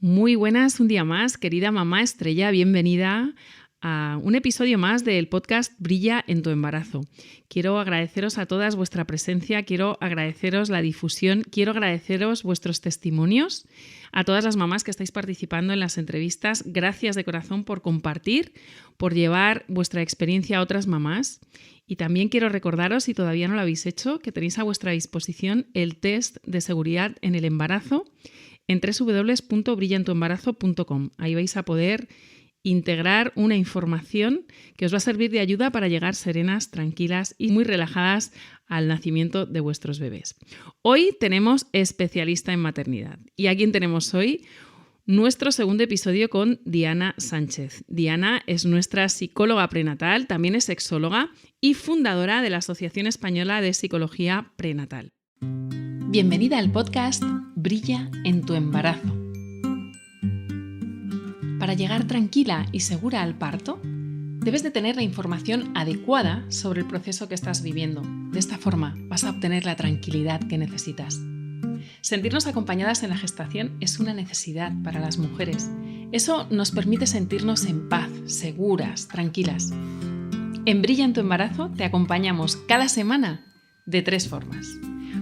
Muy buenas, un día más, querida mamá estrella, bienvenida a un episodio más del podcast Brilla en tu embarazo. Quiero agradeceros a todas vuestra presencia, quiero agradeceros la difusión, quiero agradeceros vuestros testimonios, a todas las mamás que estáis participando en las entrevistas. Gracias de corazón por compartir, por llevar vuestra experiencia a otras mamás. Y también quiero recordaros, si todavía no lo habéis hecho, que tenéis a vuestra disposición el test de seguridad en el embarazo en www.brillentuembarazo.com. Ahí vais a poder integrar una información que os va a servir de ayuda para llegar serenas, tranquilas y muy relajadas al nacimiento de vuestros bebés. Hoy tenemos especialista en maternidad. ¿Y a quién tenemos hoy? Nuestro segundo episodio con Diana Sánchez. Diana es nuestra psicóloga prenatal, también es sexóloga y fundadora de la Asociación Española de Psicología Prenatal. Bienvenida al podcast Brilla en tu embarazo. Para llegar tranquila y segura al parto, debes de tener la información adecuada sobre el proceso que estás viviendo. De esta forma vas a obtener la tranquilidad que necesitas. Sentirnos acompañadas en la gestación es una necesidad para las mujeres. Eso nos permite sentirnos en paz, seguras, tranquilas. En Brilla en tu embarazo te acompañamos cada semana de 3 formas.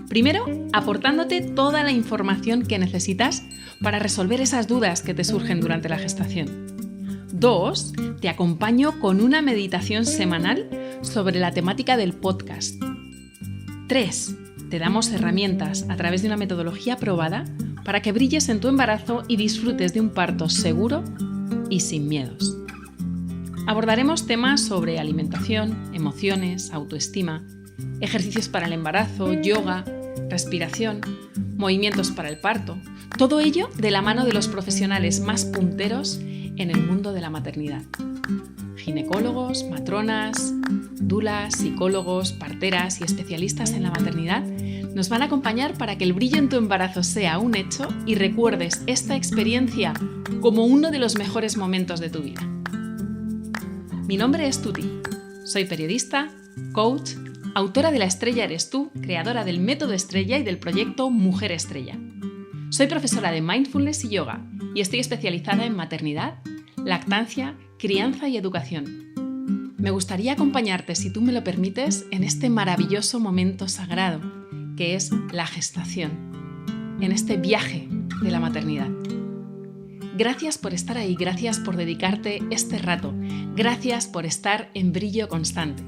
Primero, aportándote toda la información que necesitas para resolver esas dudas que te surgen durante la gestación. 2, te acompaño con una meditación semanal sobre la temática del podcast. 3, te damos herramientas a través de una metodología probada para que brilles en tu embarazo y disfrutes de un parto seguro y sin miedos. Abordaremos temas sobre alimentación, emociones, autoestima, ejercicios para el embarazo, yoga, respiración, movimientos para el parto. Todo ello de la mano de los profesionales más punteros en el mundo de la maternidad. Ginecólogos, matronas, dulas, psicólogos, parteras y especialistas en la maternidad nos van a acompañar para que el brillo en tu embarazo sea un hecho y recuerdes esta experiencia como uno de los mejores momentos de tu vida. Mi nombre es Tuti. Soy periodista, coach, autora de La Estrella Eres Tú, creadora del Método Estrella y del proyecto Mujer Estrella. Soy profesora de Mindfulness y Yoga y estoy especializada en maternidad, lactancia, crianza y educación. Me gustaría acompañarte, si tú me lo permites, en este maravilloso momento sagrado, que es la gestación, en este viaje de la maternidad. Gracias por estar ahí, gracias por dedicarte este rato, gracias por estar en brillo constante.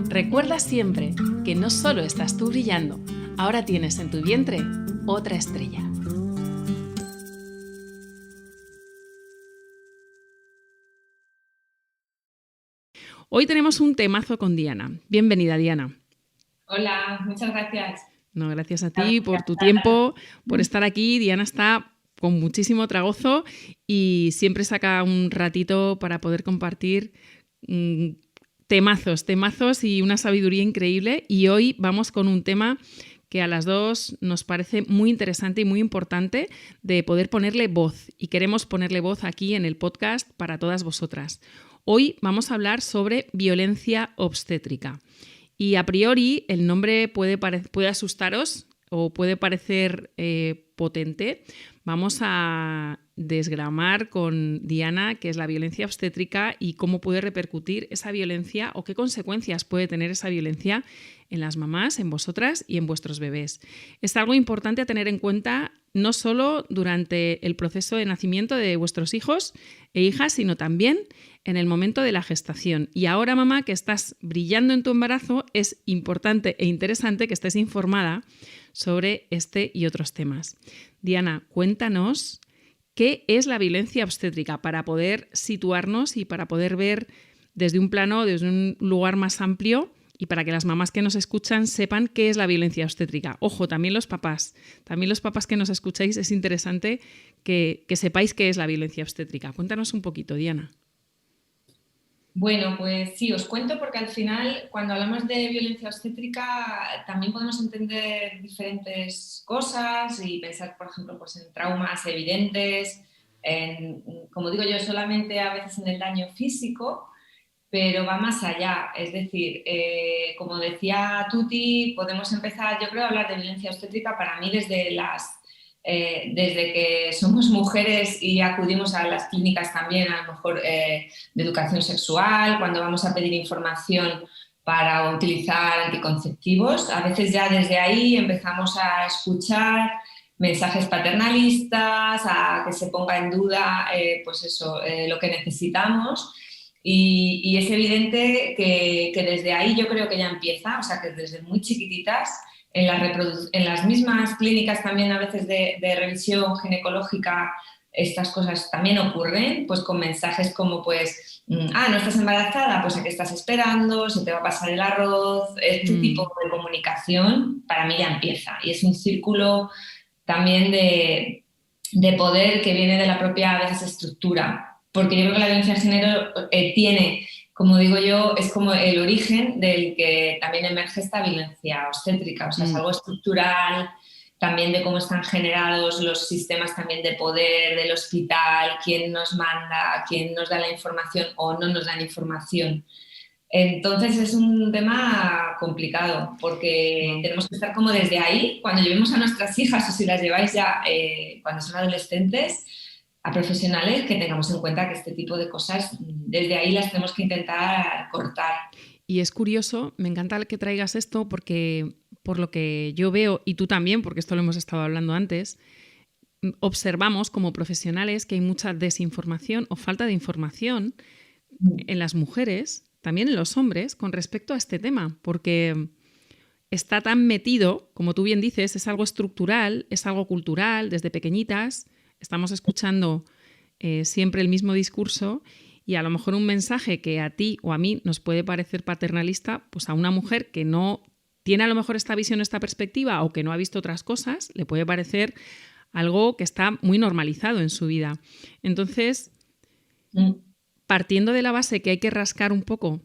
Recuerda siempre que no solo estás tú brillando, ahora tienes en tu vientre otra estrella. Hoy tenemos un temazo con Diana. Bienvenida, Diana. Hola, muchas gracias. No, gracias a ti por tu tiempo, por estar aquí. Diana está con muchísimo tragozo y siempre saca un ratito para poder compartir temazos y una sabiduría increíble. Y hoy vamos con un tema que a las dos nos parece muy interesante y muy importante de poder ponerle voz. Y queremos ponerle voz aquí en el podcast para todas vosotras. Hoy vamos a hablar sobre violencia obstétrica. Y a priori el nombre puede asustaros o puede parecer potente. Vamos a desgramar con Diana qué es la violencia obstétrica y cómo puede repercutir esa violencia o qué consecuencias puede tener esa violencia en las mamás, en vosotras y en vuestros bebés. Es algo importante a tener en cuenta no solo durante el proceso de nacimiento de vuestros hijos e hijas, sino también en el momento de la gestación. Y ahora, mamá, que estás brillando en tu embarazo, es importante e interesante que estés informada sobre este y otros temas. Diana, cuéntanos qué es la violencia obstétrica para poder situarnos y para poder ver desde un plano, desde un lugar más amplio y para que las mamás que nos escuchan sepan qué es la violencia obstétrica. Ojo, también los papás que nos escucháis, es interesante que sepáis qué es la violencia obstétrica. Cuéntanos un poquito, Diana. Bueno, pues sí, os cuento porque al final cuando hablamos de violencia obstétrica también podemos entender diferentes cosas y pensar, por ejemplo, pues en traumas evidentes, como digo yo, solamente a veces en el daño físico, pero va más allá. Es decir, como decía Tuti, podemos empezar, yo creo, a hablar de violencia obstétrica para mí desde las desde que somos mujeres y acudimos a las clínicas también, a lo mejor de educación sexual, cuando vamos a pedir información para utilizar anticonceptivos, a veces ya desde ahí empezamos a escuchar mensajes paternalistas, a que se ponga en duda pues eso, lo que necesitamos. Y es evidente que desde ahí yo creo que ya empieza, o sea, que desde muy chiquititas, en las mismas clínicas también a veces de revisión ginecológica, estas cosas también ocurren, pues con mensajes como pues, no estás embarazada, pues a qué estás esperando, se te va a pasar el arroz, este tipo de comunicación para mí ya empieza y es un círculo también de poder que viene de la propia a veces estructura, porque yo creo que la violencia de género tiene, como digo yo, es como el origen del que también emerge esta violencia obstétrica, o sea, es algo estructural, también de cómo están generados los sistemas también de poder del hospital, quién nos manda, quién nos da la información o no nos da la información. Entonces es un tema complicado porque tenemos que estar como desde ahí, cuando llevemos a nuestras hijas o si las lleváis ya cuando son adolescentes, a profesionales, que tengamos en cuenta que este tipo de cosas desde ahí las tenemos que intentar cortar. Y es curioso, me encanta que traigas esto porque por lo que yo veo, y tú también, porque esto lo hemos estado hablando antes, observamos como profesionales que hay mucha desinformación o falta de información en las mujeres, también en los hombres, con respecto a este tema, porque está tan metido, como tú bien dices, es algo estructural, es algo cultural, desde pequeñitas estamos escuchando siempre el mismo discurso y a lo mejor un mensaje que a ti o a mí nos puede parecer paternalista, pues a una mujer que no tiene a lo mejor esta visión, esta perspectiva o que no ha visto otras cosas, le puede parecer algo que está muy normalizado en su vida. Entonces, partiendo de la base que hay que rascar un poco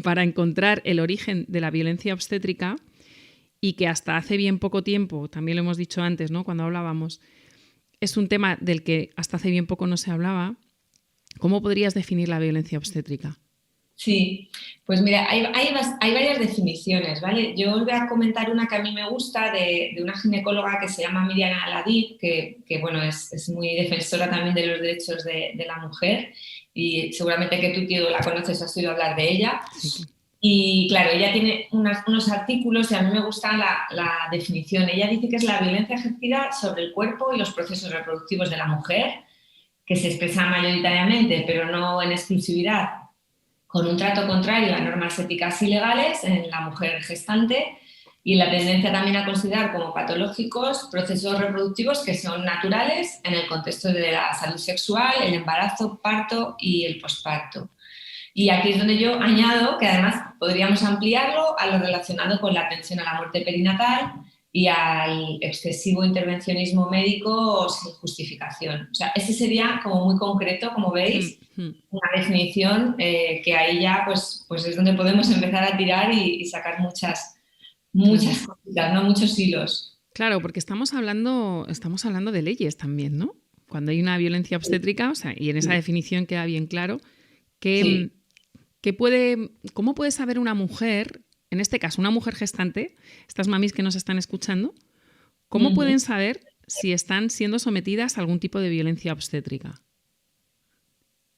para encontrar el origen de la violencia obstétrica y que hasta hace bien poco tiempo, también lo hemos dicho antes, ¿no? Cuando hablábamos, es un tema del que hasta hace bien poco no se hablaba, ¿cómo podrías definir la violencia obstétrica? Sí, pues mira, hay varias definiciones, ¿vale? Yo os voy a comentar una que a mí me gusta de una ginecóloga que se llama Miriam Aladí, que bueno, es muy defensora también de los derechos de la mujer y seguramente que tú, tío, la conoces, has oído hablar de ella. Sí. Y claro, ella tiene unos artículos y a mí me gusta la definición. Ella dice que es la violencia ejercida sobre el cuerpo y los procesos reproductivos de la mujer, que se expresa mayoritariamente, pero no en exclusividad, con un trato contrario a normas éticas y legales en la mujer gestante y la tendencia también a considerar como patológicos procesos reproductivos que son naturales en el contexto de la salud sexual, el embarazo, parto y el posparto. Y aquí es donde yo añado que además podríamos ampliarlo a lo relacionado con la atención a la muerte perinatal y al excesivo intervencionismo médico sin justificación. O sea, ese sería como muy concreto, como veis, una definición que ahí ya pues es donde podemos empezar a tirar y sacar muchas cositas, ¿no? Muchos hilos. Claro, porque estamos hablando de leyes también, ¿no? Cuando hay una violencia obstétrica, o sea, y en esa definición queda bien claro que, ¿cómo puede saber una mujer, en este caso una mujer gestante, estas mamis que nos están escuchando, cómo pueden saber si están siendo sometidas a algún tipo de violencia obstétrica?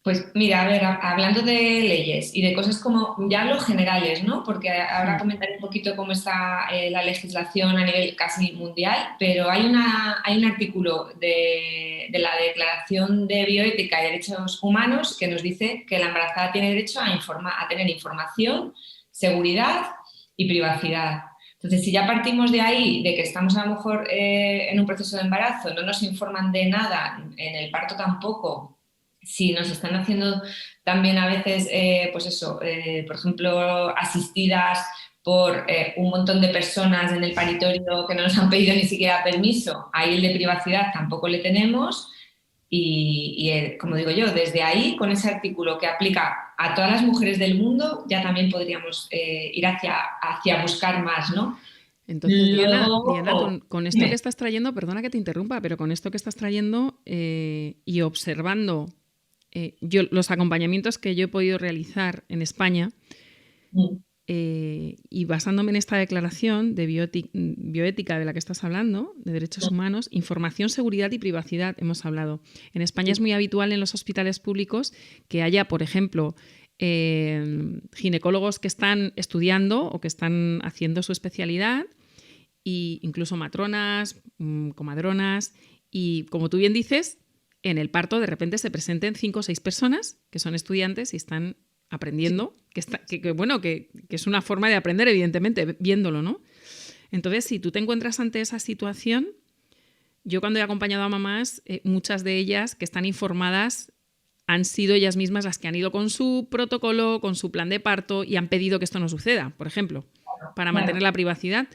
Pues mira, a ver, hablando de leyes y de cosas como, ya hablo generales, ¿no? Porque ahora comentaré un poquito cómo está la legislación a nivel casi mundial, pero hay un artículo de la Declaración de Bioética y Derechos Humanos que nos dice que la embarazada tiene derecho a tener información, seguridad y privacidad. Entonces, si ya partimos de ahí, de que estamos a lo mejor en un proceso de embarazo, no nos informan de nada, en el parto tampoco, si nos están haciendo también a veces, pues eso, por ejemplo, asistidas por un montón de personas en el paritorio que no nos han pedido ni siquiera permiso, ahí el de privacidad tampoco le tenemos y como digo yo, desde ahí, con ese artículo que aplica a todas las mujeres del mundo, ya también podríamos ir hacia buscar más, ¿no? Entonces, Diana, con esto que estás trayendo, perdona que te interrumpa, pero con esto que estás trayendo y observando los acompañamientos que yo he podido realizar en España, y basándome en esta declaración de bioética de la que estás hablando, de derechos humanos, información, seguridad y privacidad hemos hablado. En España es muy habitual en los hospitales públicos que haya, por ejemplo, ginecólogos que están estudiando o que están haciendo su especialidad, e incluso matronas, comadronas, y como tú bien dices, en el parto de repente se presenten 5 o 6 personas que son estudiantes y están aprendiendo, que es una forma de aprender, evidentemente, viéndolo, ¿no? Entonces, si tú te encuentras ante esa situación, yo cuando he acompañado a mamás, muchas de ellas que están informadas han sido ellas mismas las que han ido con su protocolo, con su plan de parto y han pedido que esto no suceda, por ejemplo, para mantener la privacidad.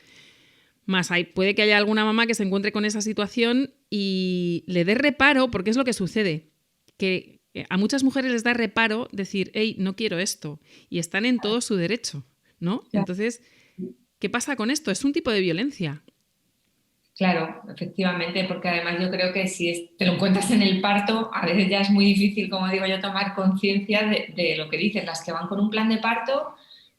Más puede que haya alguna mamá que se encuentre con esa situación y le dé reparo, porque es lo que sucede, que a muchas mujeres les da reparo decir, hey, no quiero esto, y están en todo su derecho, ¿no? Entonces, ¿qué pasa con esto? Es un tipo de violencia. Claro, efectivamente, porque además yo creo que si te lo encuentras en el parto, a veces ya es muy difícil, como digo yo, tomar conciencia de lo que dices. Las que van con un plan de parto,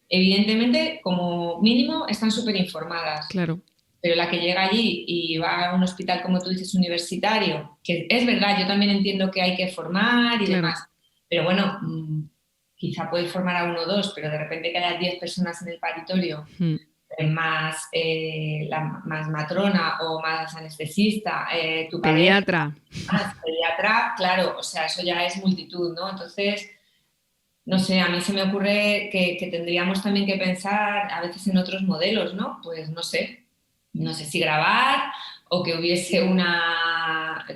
evidentemente, como mínimo, están súper informadas. Claro. Pero la que llega allí y va a un hospital, como tú dices, universitario, que es verdad, yo también entiendo que hay que formar y demás, pero bueno, quizá puedes formar a 1 o 2, pero de repente que haya 10 personas en el paritorio, más matrona o más anestesista, tu pediatra. Pareja, más pediatra, claro, o sea, eso ya es multitud, ¿no? Entonces, no sé, a mí se me ocurre que tendríamos también que pensar a veces en otros modelos, ¿no? Pues no sé si grabar o que hubiese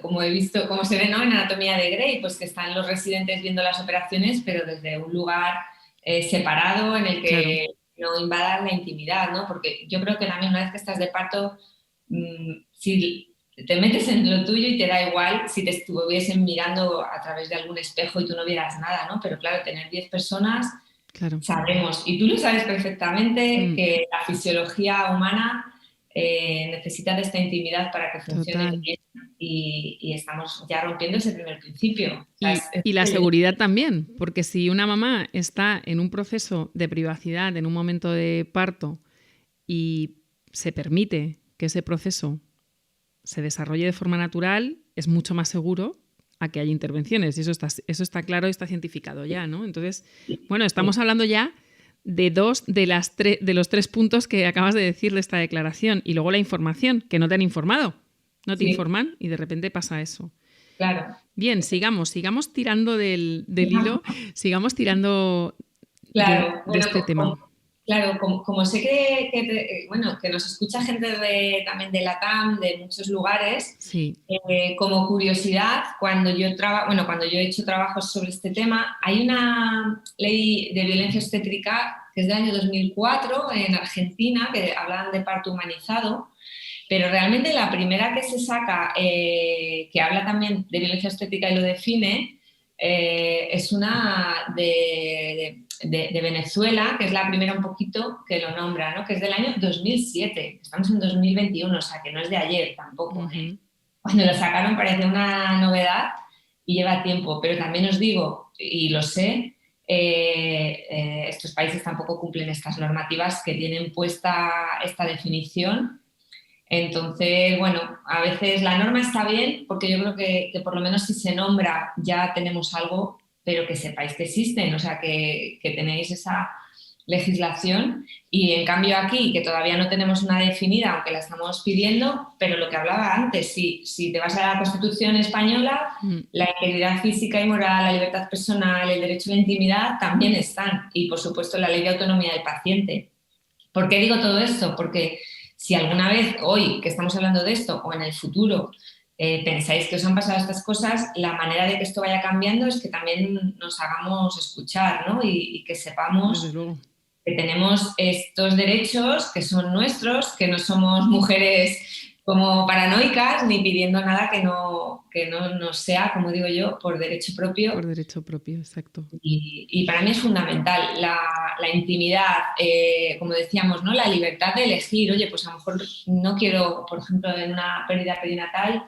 como he visto, como se ve, ¿no? En Anatomía de Grey, pues que están los residentes viendo las operaciones, pero desde un lugar separado en el que no invadan la intimidad, ¿no? Porque yo creo que también una vez que estás de parto, si te metes en lo tuyo y te da igual si te estuviesen mirando a través de algún espejo y tú no vieras nada, ¿no? Pero claro, tener 10 personas, sabemos, y tú lo sabes perfectamente, que la fisiología humana necesita de esta intimidad para que funcione bien y estamos ya rompiendo ese primer principio. Y la seguridad también, porque si una mamá está en un proceso de privacidad en un momento de parto y se permite que ese proceso se desarrolle de forma natural, es mucho más seguro a que haya intervenciones. Y eso está claro y está cientificado ya, ¿no? Entonces, bueno, estamos hablando ya de los 3 puntos que acabas de decir de esta declaración. Y luego la información, que no te han informado. No te informan y de repente pasa eso. Claro. Bien, sigamos tirando del hilo, sigamos tirando de este tema. Claro, como sé que nos escucha gente también de LATAM, de muchos lugares, como curiosidad, cuando yo he hecho trabajos sobre este tema, hay una ley de violencia obstétrica que es del año 2004 en Argentina, que hablan de parto humanizado, pero realmente la primera que se saca, que habla también de violencia obstétrica y lo define, es una de Venezuela, que es la primera un poquito que lo nombra, ¿no? Que es del año 2007. Estamos en 2021, o sea, que no es de ayer tampoco. Cuando lo sacaron parecía una novedad y lleva tiempo, pero también os digo, y lo sé, estos países tampoco cumplen estas normativas que tienen puesta esta definición. Entonces, bueno, a veces la norma está bien porque yo creo que por lo menos si se nombra ya tenemos algo, pero que sepáis que existen, o sea, que tenéis esa legislación y en cambio aquí, que todavía no tenemos una definida, aunque la estamos pidiendo, pero lo que hablaba antes, si te vas a la Constitución española, la integridad física y moral, la libertad personal, el derecho a la intimidad también están y, por supuesto, la ley de autonomía del paciente. ¿Por qué digo todo esto? Porque si alguna vez, hoy que estamos hablando de esto, o en el futuro, pensáis que os han pasado estas cosas, la manera de que esto vaya cambiando es que también nos hagamos escuchar, ¿no? Y que sepamos que tenemos estos derechos que son nuestros, que no somos mujeres como paranoicas ni pidiendo nada que no sea, como digo yo, por derecho propio. Por derecho propio, exacto. Y para mí es fundamental la intimidad, como decíamos, ¿no? La libertad de elegir. Oye, pues a lo mejor no quiero, por ejemplo, en una pérdida perinatal,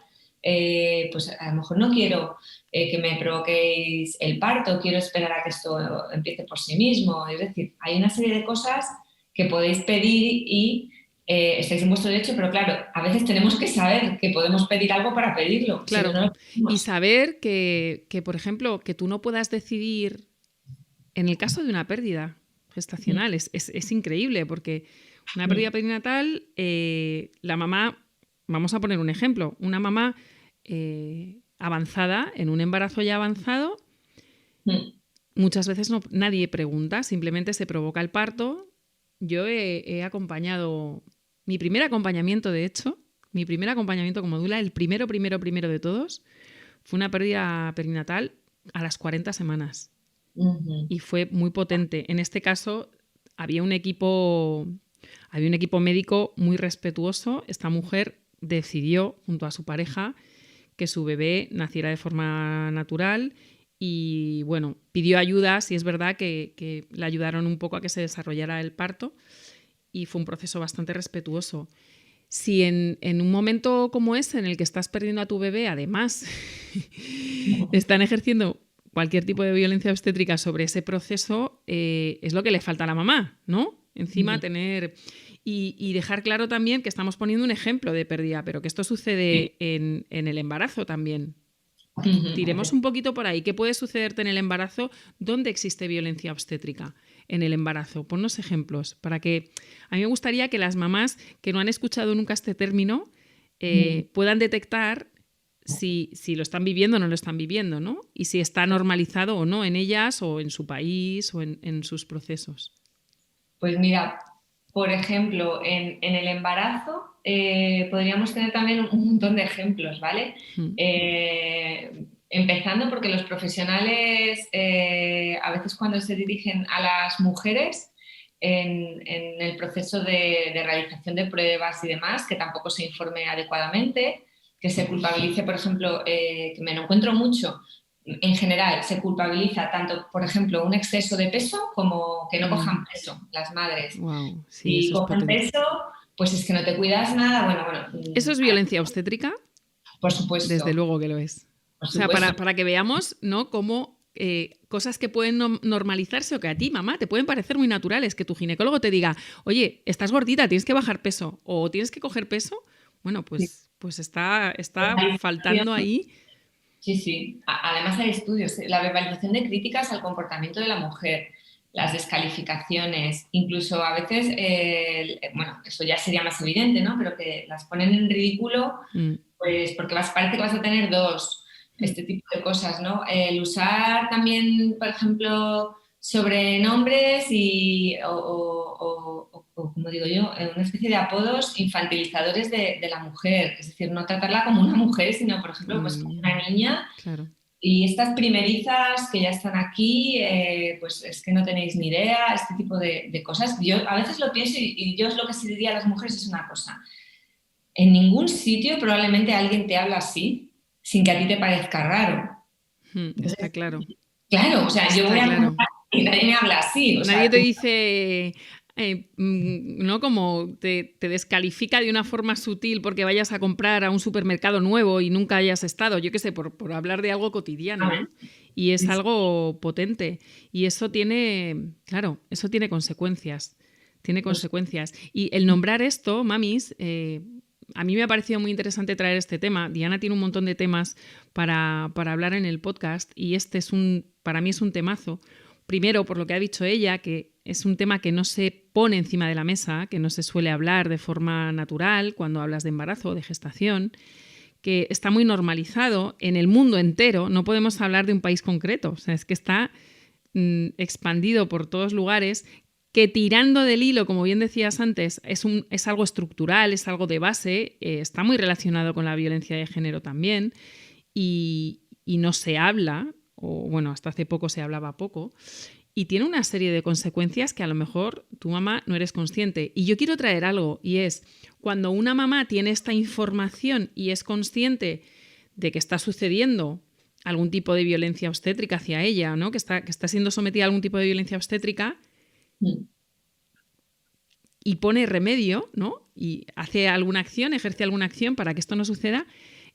pues a lo mejor no quiero que me provoquéis el parto, quiero esperar a que esto empiece por sí mismo. Es decir, hay una serie de cosas que podéis pedir y estáis en vuestro derecho, pero claro, a veces tenemos que saber que podemos pedir algo para pedirlo. Si no, Claro. no lo Y pedimos. saber que, por ejemplo, que tú no puedas decidir en el caso de una pérdida gestacional. Es increíble porque una pérdida perinatal, la mamá, vamos a poner un ejemplo, una mamá avanzada, en un embarazo ya avanzado, muchas veces nadie pregunta, simplemente se provoca el parto. Yo he acompañado, mi primer acompañamiento, de hecho, mi primer acompañamiento como dula, el primero de todos, fue una pérdida perinatal a las 40 semanas. Y fue muy potente. En este caso, había un equipo médico muy respetuoso. Esta mujer decidió, junto a su pareja, que su bebé naciera de forma natural y, bueno, pidió ayuda. Sí, es verdad que le ayudaron un poco a que se desarrollara el parto y fue un proceso bastante respetuoso. Si en un momento como ese, en el que estás perdiendo a tu bebé, además, están ejerciendo cualquier tipo de violencia obstétrica sobre ese proceso, es lo que le falta a la mamá, ¿no? Encima tener... Y dejar claro también que estamos poniendo un ejemplo de pérdida, pero que esto sucede en el embarazo también. Tiremos un poquito por ahí. ¿Qué puede sucederte en el embarazo? ¿Dónde existe violencia obstétrica en el embarazo? Ponnos ejemplos para que... A mí me gustaría que las mamás que no han escuchado nunca este término puedan detectar si lo están viviendo o no lo están viviendo, ¿no? Y si está normalizado o no en ellas o en su país o en sus procesos. Pues mira, por ejemplo, en el embarazo podríamos tener también un montón de ejemplos, ¿vale? Empezando porque los profesionales a veces cuando se dirigen a las mujeres en el proceso de realización de pruebas y demás, que tampoco se informe adecuadamente, que se culpabilice, por ejemplo, que me lo encuentro mucho, en general se culpabiliza tanto, por ejemplo, un exceso de peso como que no cojan peso las madres. Wow, sí, Si eso es cogen potente. peso, pues es que no te cuidas nada. Bueno, ¿Eso es violencia obstétrica? por supuesto. Desde luego que lo es. Por O sea, supuesto. para que veamos, ¿no?, cómo cosas que pueden normalizarse o que a ti, mamá, te pueden parecer muy naturales, que tu ginecólogo te diga, oye, estás gordita, tienes que bajar peso o tienes que coger peso. Bueno, pues está faltando ahí. Sí. Además hay estudios. La verbalización de críticas al comportamiento de la mujer, las descalificaciones, incluso a veces, bueno, eso ya sería más evidente, ¿no? Pero que las ponen en ridículo, pues porque parece que vas a tener dos, este tipo de cosas, ¿no? El usar también, por ejemplo, sobrenombres o como digo yo, una especie de apodos infantilizadores de la mujer, es decir, no tratarla como una mujer, sino, por ejemplo, pues como una niña. Claro. Y estas primerizas que ya están aquí, pues es que no tenéis ni idea, este tipo de cosas. Yo a veces lo pienso y yo lo que sí diría a las mujeres es una cosa. En ningún sitio probablemente alguien te habla así sin que a ti te parezca raro. Entonces, está claro. Claro, o sea, yo voy a comprar y nadie me habla así. O nadie sea, te dice... ¿no? Como te descalifica de una forma sutil porque vayas a comprar a un supermercado nuevo y nunca hayas estado, yo qué sé, por hablar de algo cotidiano, ¿no? Y es algo potente. Y eso tiene, claro, eso tiene consecuencias. Tiene consecuencias. Y el nombrar esto, mamis, a mí me ha parecido muy interesante traer este tema. Diana tiene un montón de temas para hablar en el podcast y este para mí es un temazo. Primero, por lo que ha dicho ella, que es un tema que no se pone encima de la mesa, que no se suele hablar de forma natural cuando hablas de embarazo o de gestación, que está muy normalizado en el mundo entero. No podemos hablar de un país concreto, o sea, es que está expandido por todos lugares, que tirando del hilo, como bien decías antes, es algo estructural, es algo de base, está muy relacionado con la violencia de género también y no se habla, o bueno, hasta hace poco se hablaba poco, y tiene una serie de consecuencias que a lo mejor tu mamá no eres consciente. Y yo quiero traer algo, y es cuando una mamá tiene esta información y es consciente de que está sucediendo algún tipo de violencia obstétrica hacia ella, ¿no? que está siendo sometida a algún tipo de violencia obstétrica y pone remedio, ¿no? Y hace alguna acción, ejerce alguna acción para que esto no suceda,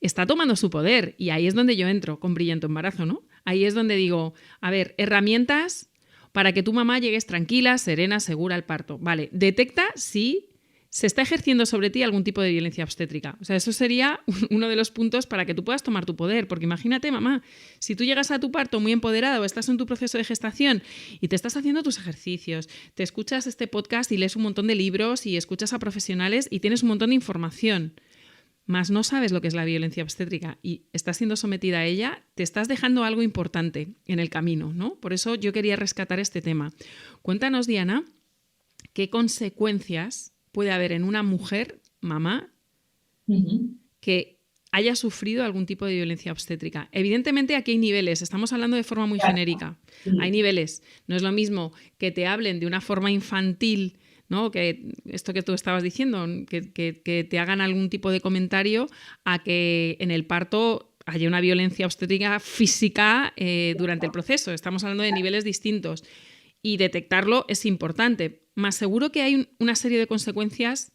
está tomando su poder. Y ahí es donde yo entro con Brilla en tu embarazo, ¿no? Ahí es donde digo, a ver, herramientas para que tu mamá llegues tranquila, serena, segura al parto. Vale, detecta si se está ejerciendo sobre ti algún tipo de violencia obstétrica. O sea, eso sería uno de los puntos para que tú puedas tomar tu poder. Porque imagínate, mamá, si tú llegas a tu parto muy empoderada o estás en tu proceso de gestación y te estás haciendo tus ejercicios, te escuchas este podcast y lees un montón de libros y escuchas a profesionales y tienes un montón de información, más no sabes lo que es la violencia obstétrica y estás siendo sometida a ella, te estás dejando algo importante en el camino, ¿no? Por eso yo quería rescatar este tema. Cuéntanos, Diana, qué consecuencias puede haber en una mujer, mamá, que haya sufrido algún tipo de violencia obstétrica. Evidentemente aquí hay niveles, estamos hablando de forma muy genérica. Hay niveles. No es lo mismo que te hablen de una forma infantil, ¿no? Que esto que tú estabas diciendo, que te hagan algún tipo de comentario, a que en el parto haya una violencia obstétrica física durante el proceso. Estamos hablando de niveles distintos. Y detectarlo es importante. Más seguro que hay una serie de consecuencias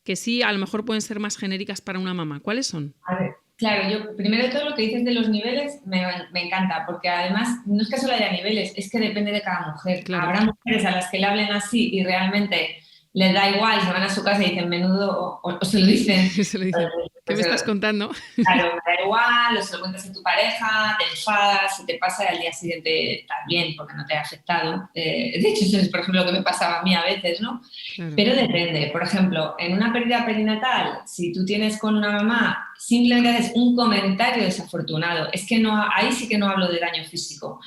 que sí, a lo mejor pueden ser más genéricas para una mamá. ¿Cuáles son? A ver, claro, yo primero de todo lo que dices de los niveles me encanta, porque además no es que solo haya niveles, es que depende de cada mujer. Claro. Habrá mujeres a las que le hablen así y realmente les da igual, se van a su casa y dicen menudo, o se lo dicen. Se lo dicen. ¿Qué me estás contando? Claro, me da igual, o se lo cuentas a tu pareja, te enfadas, se te pasa y al día siguiente estás bien porque no te ha afectado. De hecho, eso es, por ejemplo, lo que me pasaba a mí a veces, ¿no? Claro. Pero depende. Por ejemplo, en una pérdida perinatal, si tú tienes con una mamá, simplemente haces un comentario desafortunado. Es que no, ahí sí que no hablo de daño físico,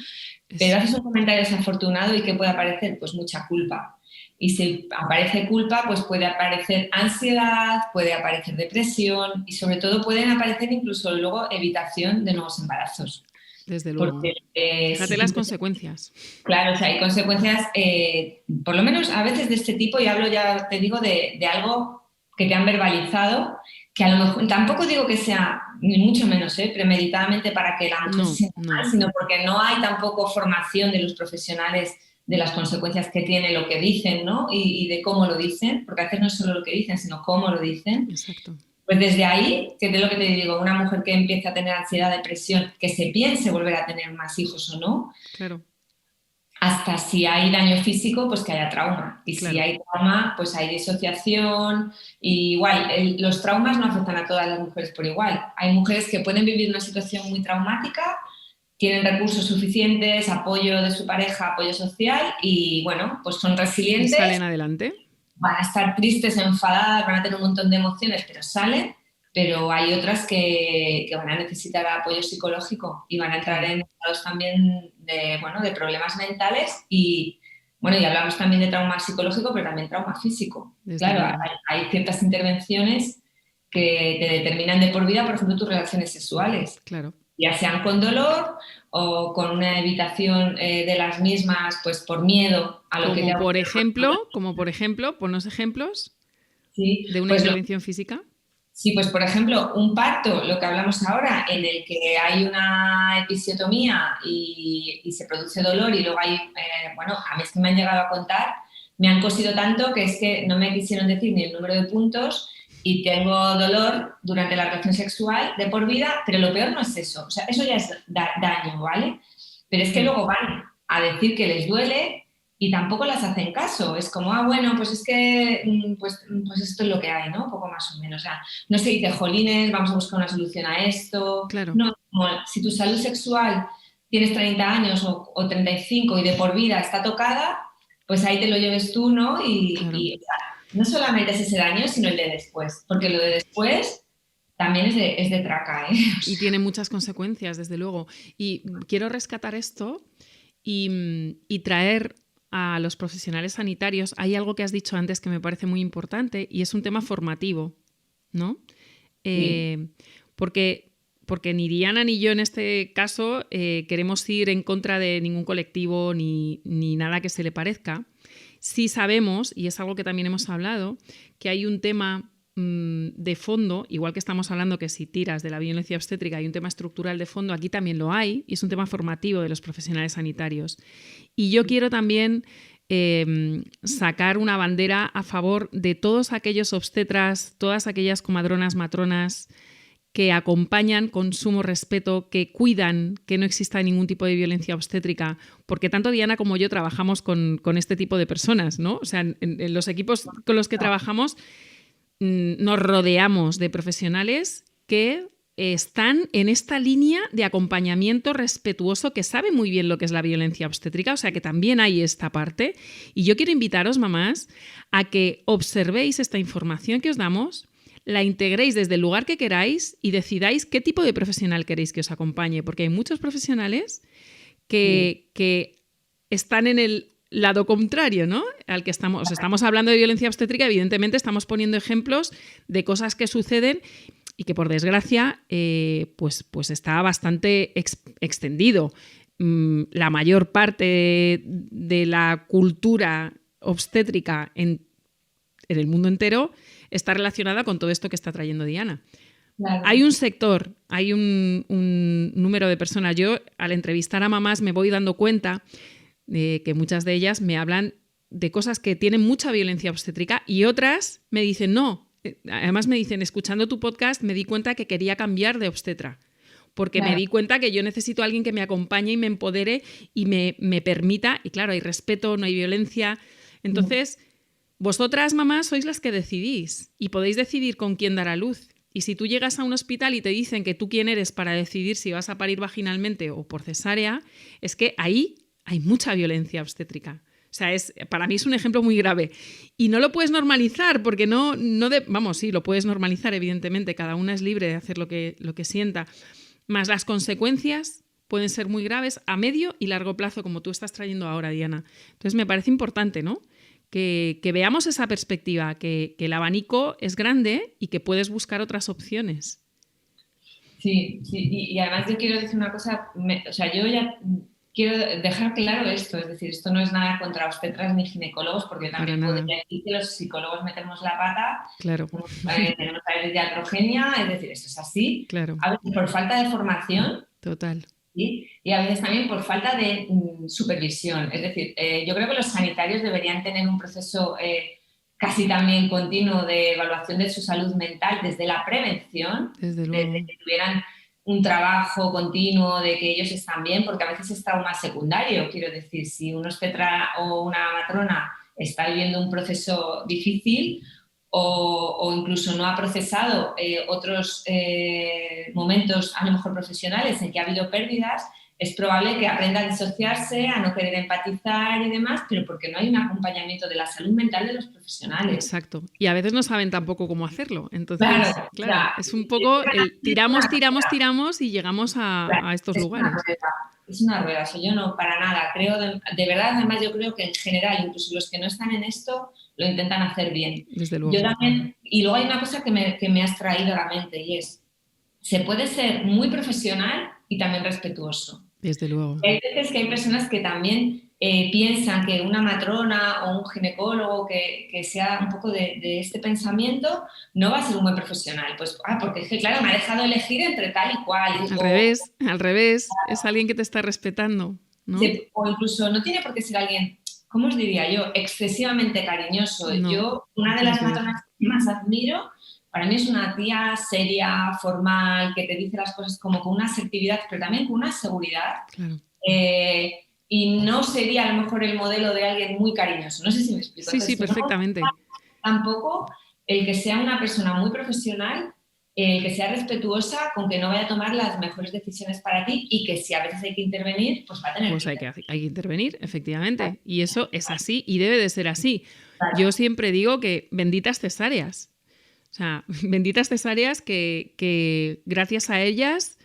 pero haces un comentario desafortunado y ¿qué puede aparecer? Pues mucha culpa. Y si aparece culpa, pues puede aparecer ansiedad, puede aparecer depresión y sobre todo pueden aparecer incluso luego evitación de nuevos embarazos. Desde luego. Porque, fíjate las consecuencias. Claro, o sea, hay consecuencias, por lo menos a veces de este tipo, y hablo ya, te digo, de algo que te han verbalizado, que a lo mejor, tampoco digo que sea, ni mucho menos, premeditadamente para que la mujer se sienta mal, sino porque no hay tampoco formación de los profesionales de las consecuencias que tiene lo que dicen, ¿no? Y de cómo lo dicen, porque a veces no es solo lo que dicen, sino cómo lo dicen. Exacto. Pues desde ahí, que es lo que te digo, una mujer que empieza a tener ansiedad, depresión, que se piense volver a tener más hijos o no, claro, hasta si hay daño físico, pues que haya trauma. Y claro, si hay trauma, pues hay disociación. Y igual, los traumas no afectan a todas las mujeres por igual. Hay mujeres que pueden vivir una situación muy traumática, tienen recursos suficientes, apoyo de su pareja, apoyo social y, bueno, pues son resilientes. Y salen adelante. Van a estar tristes, enfadadas, van a tener un montón de emociones, pero salen. Pero hay otras que van a necesitar apoyo psicológico y van a entrar en estados también de problemas mentales y, bueno, y hablamos también de trauma psicológico, pero también trauma físico. Claro, hay ciertas intervenciones que te determinan de por vida, por ejemplo, tus relaciones sexuales. Claro. Ya sean con dolor o con una evitación de las mismas, pues por miedo a lo que te ha ocurrido. Como por ejemplo, ponnos ejemplos de una pues intervención física. Sí, pues por ejemplo, un parto, lo que hablamos ahora, en el que hay una episiotomía y se produce dolor y luego hay, a mí es que me han llegado a contar, me han cosido tanto que es que no me quisieron decir ni el número de puntos y tengo dolor durante la relación sexual de por vida, pero lo peor no es eso, o sea, eso ya es daño, ¿vale? Pero es que luego van a decir que les duele y tampoco las hacen caso. Es como, bueno, pues es que pues esto es lo que hay, ¿no? Poco más o menos. O sea, no se dice, jolines, vamos a buscar una solución a esto. Claro. No, como, si tu salud sexual tienes 30 años o 35 y de por vida está tocada, pues ahí te lo lleves tú, ¿no? Claro. Y no solamente es ese daño, sino el de después. Porque lo de después también es de traca, ¿eh? Y tiene muchas consecuencias, desde luego. Y quiero rescatar esto y traer a los profesionales sanitarios. Hay algo que has dicho antes que me parece muy importante y es un tema formativo, ¿no? Sí. Porque ni Diana ni yo en este caso queremos ir en contra de ningún colectivo ni nada que se le parezca. Sí sabemos, y es algo que también hemos hablado, que hay un tema de fondo, igual que estamos hablando que si tiras de la violencia obstétrica hay un tema estructural de fondo, aquí también lo hay, y es un tema formativo de los profesionales sanitarios. Y yo quiero también sacar una bandera a favor de todos aquellos obstetras, todas aquellas comadronas, matronas que acompañan con sumo respeto, que cuidan que no exista ningún tipo de violencia obstétrica, porque tanto Diana como yo trabajamos con este tipo de personas, ¿no? O sea, en los equipos con los que trabajamos nos rodeamos de profesionales que están en esta línea de acompañamiento respetuoso, que sabe muy bien lo que es la violencia obstétrica, o sea que también hay esta parte. Y yo quiero invitaros, mamás, a que observéis esta información que os damos, la integréis desde el lugar que queráis y decidáis qué tipo de profesional queréis que os acompañe, porque hay muchos profesionales que están en el lado contrario, ¿no? Al que estamos hablando de violencia obstétrica, evidentemente estamos poniendo ejemplos de cosas que suceden y que por desgracia pues está bastante extendido. La mayor parte de la cultura obstétrica en el mundo entero está relacionada con todo esto que está trayendo Diana. Claro. Hay un sector, hay un número de personas. Yo, al entrevistar a mamás, me voy dando cuenta de que muchas de ellas me hablan de cosas que tienen mucha violencia obstétrica y otras me dicen no. Además me dicen, escuchando tu podcast me di cuenta que quería cambiar de obstetra, porque claro, me di cuenta que yo necesito a alguien que me acompañe y me empodere y me permita, y claro, hay respeto, no hay violencia. Entonces, vosotras, mamás, sois las que decidís y podéis decidir con quién dar a luz. Y si tú llegas a un hospital y te dicen que tú quién eres para decidir si vas a parir vaginalmente o por cesárea, es que ahí hay mucha violencia obstétrica. O sea, para mí es un ejemplo muy grave. Y no lo puedes normalizar, porque vamos, sí, lo puedes normalizar, evidentemente. Cada una es libre de hacer lo que sienta. Más las consecuencias pueden ser muy graves a medio y largo plazo, como tú estás trayendo ahora, Diana. Entonces me parece importante, ¿no?, que veamos esa perspectiva, que el abanico es grande y que puedes buscar otras opciones. Sí, y además yo quiero decir una cosa, yo ya quiero dejar claro esto, es decir, esto no es nada contra obstetras ni ginecólogos, porque también podría decir que los psicólogos metemos la pata, claro. Tenemos talleres de iatrogenia, es decir, esto es así, claro. A veces por falta de formación. Total. ¿Sí? Y a veces también por falta de supervisión. Es decir, yo creo que los sanitarios deberían tener un proceso casi también continuo de evaluación de su salud mental desde la prevención, desde que tuvieran un trabajo continuo de que ellos están bien, porque a veces es trauma secundario. Quiero decir, si un obstetra o una matrona está viviendo un proceso difícil o incluso no ha procesado otros momentos a lo mejor profesionales en que ha habido pérdidas, es probable que aprenda a disociarse, a no querer empatizar y demás, pero porque no hay un acompañamiento de la salud mental de los profesionales. Exacto. Y a veces no saben tampoco cómo hacerlo. Entonces, claro, es un poco el tiramos y llegamos a estos lugares. Es una rueda. O sea, yo no, para nada. Creo, de verdad, además yo creo que en general, incluso los que no están en esto, lo intentan hacer bien. Desde luego. Yo también, y luego hay una cosa que me has traído a la mente y es, se puede ser muy profesional y también respetuoso. Desde luego. Hay veces que hay personas que también piensan que una matrona o un ginecólogo que sea un poco de este pensamiento no va a ser un buen profesional. Pues, porque es que, claro, me ha dejado elegir entre tal y cual. Al revés. Es alguien que te está respetando, ¿no? O incluso no tiene por qué ser alguien, ¿cómo os diría yo?, excesivamente cariñoso. No, yo, una de las matronas que más admiro, para mí es una tía seria, formal, que te dice las cosas como con una asertividad, pero también con una seguridad. Claro. Y no sería a lo mejor el modelo de alguien muy cariñoso. No sé si me explico. Sí, sí, perfectamente. Tampoco el que sea una persona muy profesional, que sea respetuosa con que no vaya a tomar las mejores decisiones para ti y que si a veces hay que intervenir, pues va a tener hay que intervenir, efectivamente. Claro. Y eso es así y debe de ser así. Claro. Yo siempre digo que benditas cesáreas. O sea, benditas cesáreas que gracias a ellas,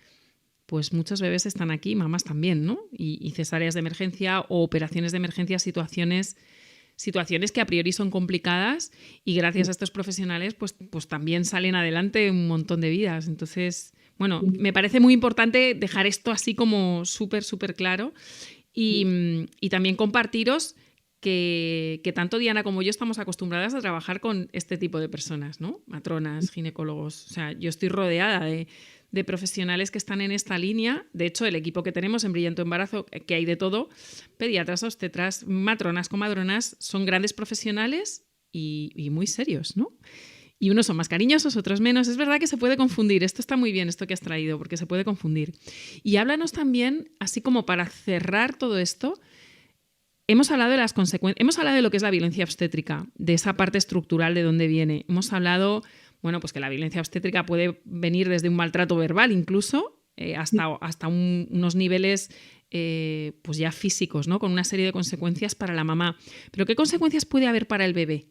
pues muchos bebés están aquí, mamás también, ¿no? Y cesáreas de emergencia o operaciones de emergencia, situaciones que a priori son complicadas y gracias a estos profesionales pues también salen adelante un montón de vidas. Entonces, bueno, me parece muy importante dejar esto así como súper, súper claro y también compartiros que tanto Diana como yo estamos acostumbradas a trabajar con este tipo de personas, ¿no? Matronas, ginecólogos. O sea, yo estoy rodeada de profesionales que están en esta línea. De hecho, el equipo que tenemos en Brillante Embarazo, que hay de todo, pediatras, obstetras, matronas, comadronas, son grandes profesionales y muy serios, ¿no? Y unos son más cariñosos, otros menos. Es verdad que se puede confundir. Esto está muy bien, esto que has traído, porque se puede confundir. Y háblanos también, así como para cerrar todo esto, hemos hablado de las consecuencias, hemos hablado de lo que es la violencia obstétrica, de esa parte estructural de dónde viene. Hemos hablado, bueno, pues que la violencia obstétrica puede venir desde un maltrato verbal incluso, hasta unos niveles pues ya físicos, ¿no? Con una serie de consecuencias para la mamá. Pero ¿qué consecuencias puede haber para el bebé?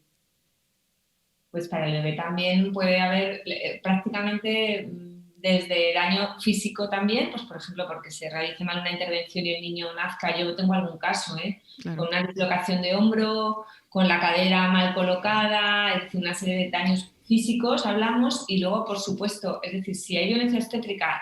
Pues para el bebé también puede haber prácticamente desde daño físico también, pues por ejemplo porque se realice mal una intervención y el niño nazca. Yo tengo algún caso, Claro. Con una dislocación de hombro, con la cadera mal colocada, es decir, una serie de daños físicos hablamos, y luego por supuesto, es decir, si hay violencia obstétrica,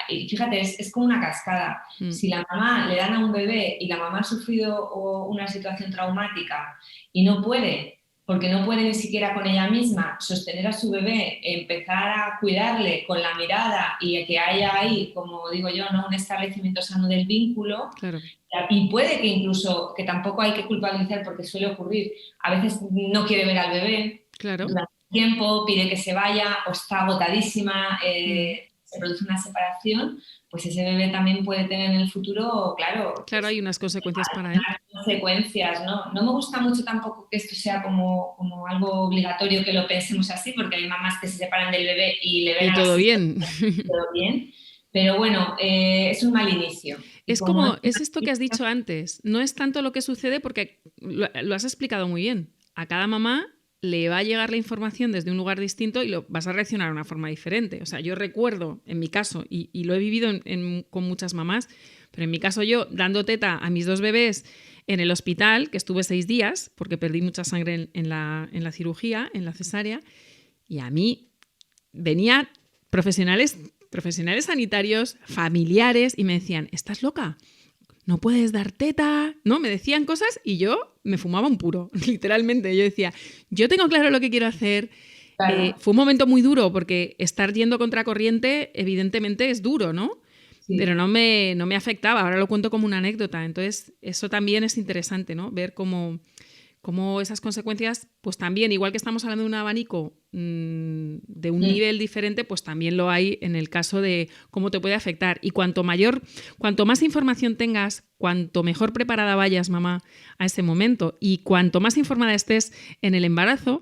y fíjate, es como una cascada. Si la mamá le dan a un bebé y la mamá ha sufrido una situación traumática y no puede, porque no puede ni siquiera con ella misma sostener a su bebé, empezar a cuidarle con la mirada y que haya ahí, como digo yo, ¿no? Un establecimiento sano del vínculo. Claro. Y puede que incluso, que tampoco hay que culpabilizar porque suele ocurrir, a veces no quiere ver al bebé, claro, durante un tiempo pide que se vaya o está agotadísima, se produce una separación, pues ese bebé también puede tener en el futuro, claro. Claro, hay unas consecuencias para él. Consecuencias, ¿no? No me gusta mucho tampoco que esto sea como algo obligatorio que lo pensemos así, porque hay mamás que se separan del bebé y le ven y a todo bien. todo bien. Pero bueno, es un mal inicio. Es esto que has dicho antes. No es tanto lo que sucede porque lo has explicado muy bien. A cada mamá le va a llegar la información desde un lugar distinto y vas a reaccionar de una forma diferente. O sea, yo recuerdo, en mi caso, y lo he vivido con muchas mamás, pero en mi caso yo, dando teta a mis 2 bebés en el hospital, que estuve 6 días, porque perdí mucha sangre en la cirugía, en la cesárea, y a mí venía profesionales sanitarios, familiares, y me decían, ¿estás loca? No puedes dar teta, ¿no? Me decían cosas y yo me fumaba un puro, literalmente. Yo decía, yo tengo claro lo que quiero hacer. Claro. Fue un momento muy duro porque estar yendo contracorriente evidentemente es duro, ¿no? Sí. Pero no me afectaba, ahora lo cuento como una anécdota. Entonces, eso también es interesante, ¿no? Ver cómo esas consecuencias, pues también, igual que estamos hablando de un abanico de un nivel diferente, pues también lo hay en el caso de cómo te puede afectar. Y cuanto más información tengas, cuanto mejor preparada vayas, mamá, a ese momento, y cuanto más informada estés en el embarazo,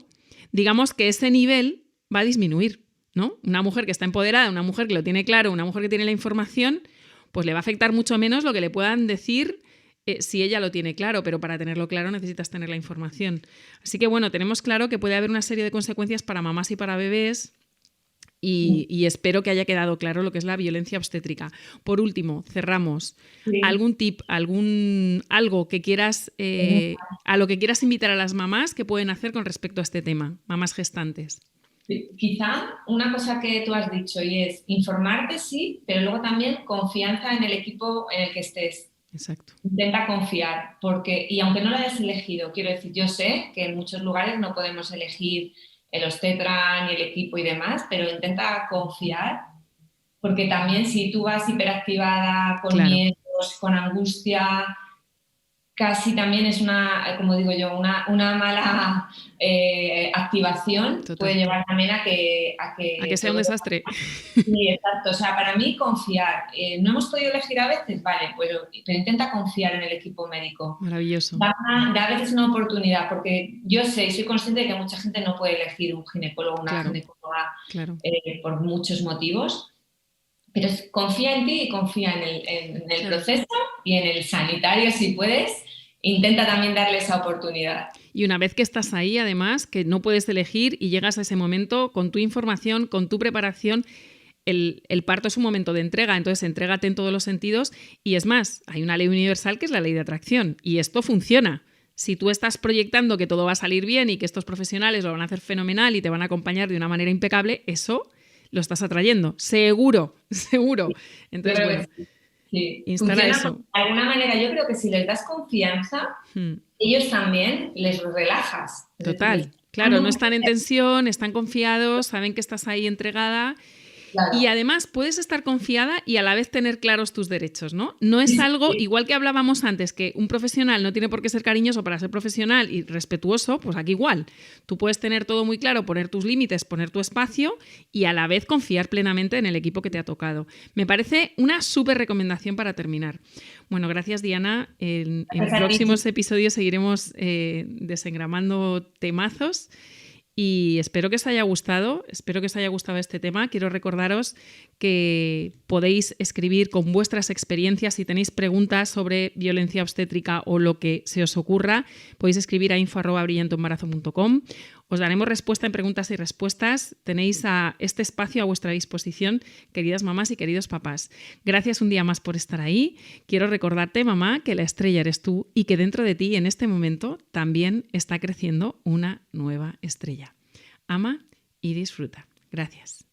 digamos que ese nivel va a disminuir, ¿no? Una mujer que está empoderada, una mujer que lo tiene claro, una mujer que tiene la información, pues le va a afectar mucho menos lo que le puedan decir si ella lo tiene claro, pero para tenerlo claro necesitas tener la información. Así que bueno, tenemos claro que puede haber una serie de consecuencias para mamás y para bebés y espero que haya quedado claro lo que es la violencia obstétrica. Por último, cerramos. Sí. ¿Algún tip, algo que quieras, a lo que quieras invitar a las mamás que pueden hacer con respecto a este tema, mamás gestantes? Quizá una cosa que tú has dicho y es informarte, sí, pero luego también confianza en el equipo en el que estés. Exacto. Intenta confiar, y aunque no lo hayas elegido, quiero decir, yo sé que en muchos lugares no podemos elegir el obstetra ni el equipo y demás, pero intenta confiar, porque también si tú vas hiperactivada, con miedos, con angustia, casi también es como digo yo, una mala activación. Total. Puede llevar también a que sea un desastre. Sí, exacto. O sea, para mí confiar. No hemos podido elegir a veces, vale, pero intenta confiar en el equipo médico. Maravilloso. Da a veces una oportunidad, porque yo sé y soy consciente de que mucha gente no puede elegir un ginecólogo o una ginecóloga por muchos motivos. Pero confía en ti y confía en el proceso y en el sanitario si puedes. Intenta también darle esa oportunidad. Y una vez que estás ahí, además, que no puedes elegir y llegas a ese momento con tu información, con tu preparación, el parto es un momento de entrega, entonces entrégate en todos los sentidos y es más, hay una ley universal que es la ley de atracción y esto funciona. Si tú estás proyectando que todo va a salir bien y que estos profesionales lo van a hacer fenomenal y te van a acompañar de una manera impecable, eso lo estás atrayendo, seguro. Entonces, bueno, sí. instala eso. De alguna manera, yo creo que si les das confianza, ellos también les relajas. Total, claro, no están en tensión, están confiados, saben que estás ahí entregada. Claro. Y además puedes estar confiada y a la vez tener claros tus derechos, ¿no? No es algo, igual que hablábamos antes, que un profesional no tiene por qué ser cariñoso para ser profesional y respetuoso, pues aquí igual. Tú puedes tener todo muy claro, poner tus límites, poner tu espacio y a la vez confiar plenamente en el equipo que te ha tocado. Me parece una súper recomendación para terminar. Bueno, gracias, Diana. En próximos episodios seguiremos desengramando temazos. Y espero que os haya gustado este tema. Quiero recordaros que podéis escribir con vuestras experiencias. Si tenéis preguntas sobre violencia obstétrica o lo que se os ocurra, podéis escribir a info@brillantuembarazo.com. Os daremos respuesta en preguntas y respuestas. Tenéis este espacio a vuestra disposición, queridas mamás y queridos papás. Gracias un día más por estar ahí. Quiero recordarte, mamá, que la estrella eres tú y que dentro de ti, en este momento, también está creciendo una nueva estrella. Ama y disfruta. Gracias.